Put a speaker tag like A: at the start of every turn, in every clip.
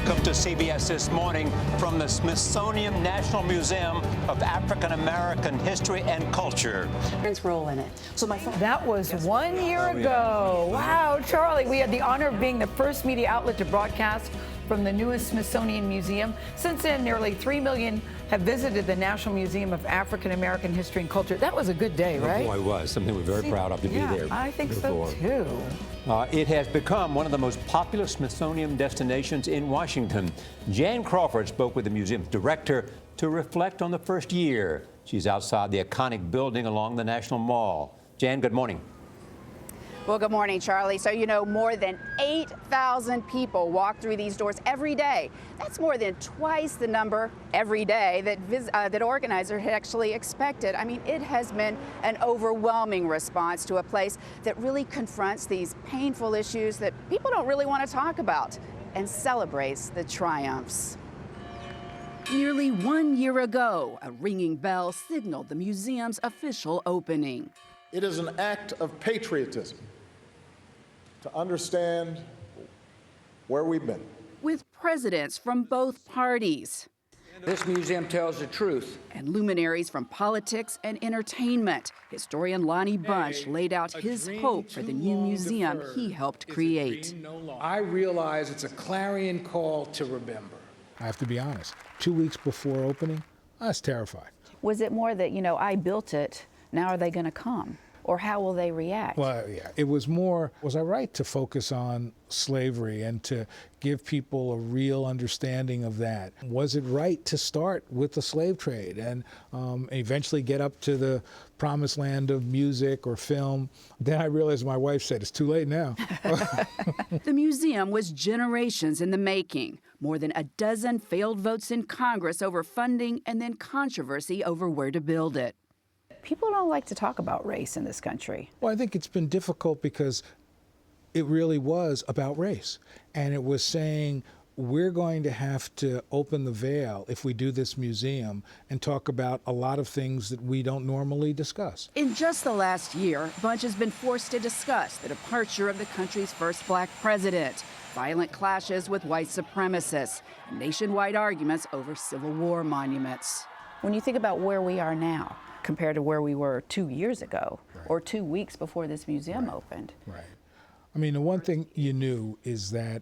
A: Welcome to CBS This Morning from the Smithsonian National Museum of African American History and Culture.
B: Role in it. So
C: that was 1 year ago. Wow, Charlie, we had the honor of being the first media outlet to broadcast from the newest Smithsonian Museum. Since then, nearly 3 million have visited the National Museum of African American History and Culture. That was a good day, right?
A: Oh, boy, it was. Something we're very proud of to be there.
C: I think so, too.
A: It has become one of the most popular Smithsonian destinations in Washington. Jan Crawford spoke with the museum's director to reflect on the first year. She's outside the iconic building along the National Mall. Jan, good morning.
D: Well, good morning, Charlie. So, you know, more than 8,000 people walk through these doors every day. That's more than twice the number every day that organizers had actually expected. I mean, it has been an overwhelming response to a place that really confronts these painful issues that people don't really want to talk about and celebrates the triumphs. Nearly 1 year ago, a ringing bell signaled the museum's official opening.
E: It is an act of patriotism to understand where we've been.
D: With presidents from both parties.
F: This museum tells the truth.
D: And luminaries from politics and entertainment. Historian Lonnie Bunch laid out his hope for the new museum he helped create.
F: I realize it's a clarion call to remember.
G: I have to be honest, 2 weeks before opening, I was terrified.
H: Was it more that, you know, I built it, now are they going to come? Or how will they react?
G: Well, yeah, it was more, was I right to focus on slavery and to give people a real understanding of that? Was it right to start with the slave trade and eventually get up to the promised land of music or film? Then I realized, my wife said, it's too late now.
D: The museum was generations in the making. More than a dozen failed votes in Congress over funding and then controversy over where to build it.
H: People don't like to talk about race in this country.
G: Well, I think it's been difficult because it really was about race. And it was saying, we're going to have to open the veil if we do this museum and talk about a lot of things that we don't normally discuss.
D: In just the last year, Bunch has been forced to discuss the departure of the country's first black president, violent clashes with white supremacists, and nationwide arguments over Civil War monuments.
H: When you think about where we are now, compared to where we were 2 years ago,
G: right,
H: or 2 weeks before this museum
G: right,
H: opened.
G: Right. I mean, the one thing you knew is that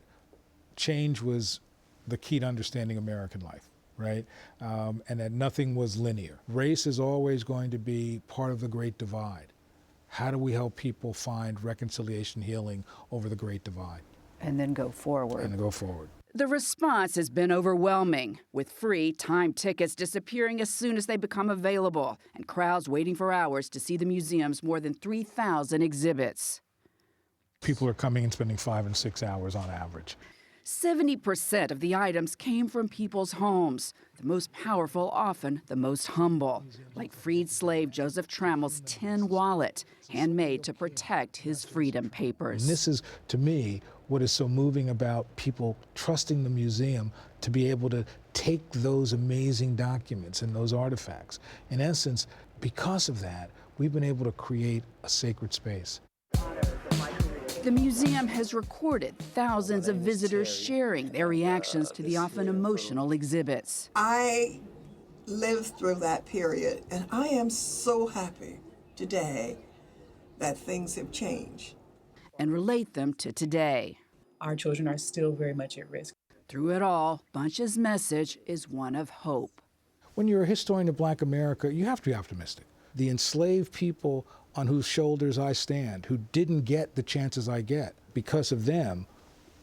G: change was the key to understanding American life, right? And that nothing was linear. Race is always going to be part of the Great Divide. How do we help people find reconciliation, healing over the Great Divide?
H: And then go forward.
G: And go forward.
D: The response has been overwhelming, with free time tickets disappearing as soon as they become available, and crowds waiting for hours to see the museum's more than 3,000 exhibits.
G: People are coming and spending 5 and 6 hours on average.
D: 70% of the items came from people's homes, the most powerful often the most humble, like freed slave Joseph Trammell's tin wallet, handmade to protect his freedom papers.
G: And this is, to me, what is so moving about people trusting the museum to be able to take those amazing documents and those artifacts. In essence, because of that, we've been able to create a sacred space.
D: The museum has recorded thousands of visitors sharing their reactions to the often emotional exhibits.
I: I lived through that period, and I am so happy today that things have changed.
D: And relate them to today.
B: Our children are still very much at risk.
D: Through it all, Bunch's message is one of hope.
G: When you're a historian of Black America, you have to be optimistic. The enslaved people on whose shoulders I stand, who didn't get the chances I get, because of them,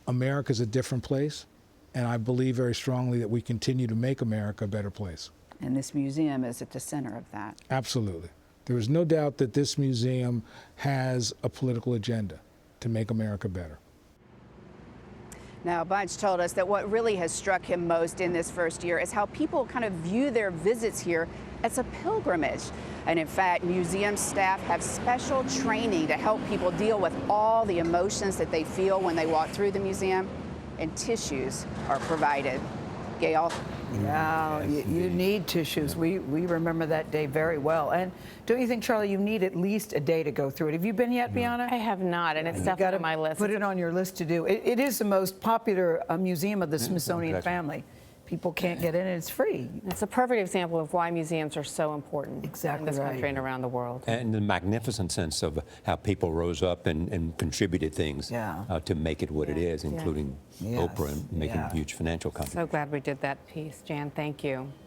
G: America's a different place, and I believe very strongly that we continue to make America a better place.
H: And this museum is at the center of that.
G: Absolutely. There is no doubt that this museum has a political agenda to make America better.
D: Now, Bunch told us that what really has struck him most in this first year is how people kind of view their visits here as a pilgrimage. And in fact, museum staff have special training to help people deal with all the emotions that they feel when they walk through the museum, and tissues are provided. Gayle.
C: Yeah, you need tissues. We remember that day very well. And don't you think, Charlie, you need at least a day to go through it? Have you been yet, Bianna?
J: I have not, and it's definitely on my list.
C: Put it on your list to do. It is the most popular museum of the Smithsonian family. People can't get in, and it's free.
J: It's a perfect example of why museums are so important
C: Exactly
J: in this
C: right.
J: country and around the world.
A: And the magnificent sense of how people rose up and contributed things to make it what it is, including Oprah and making huge financial contributions.
J: So glad we did that piece. Jan, thank you.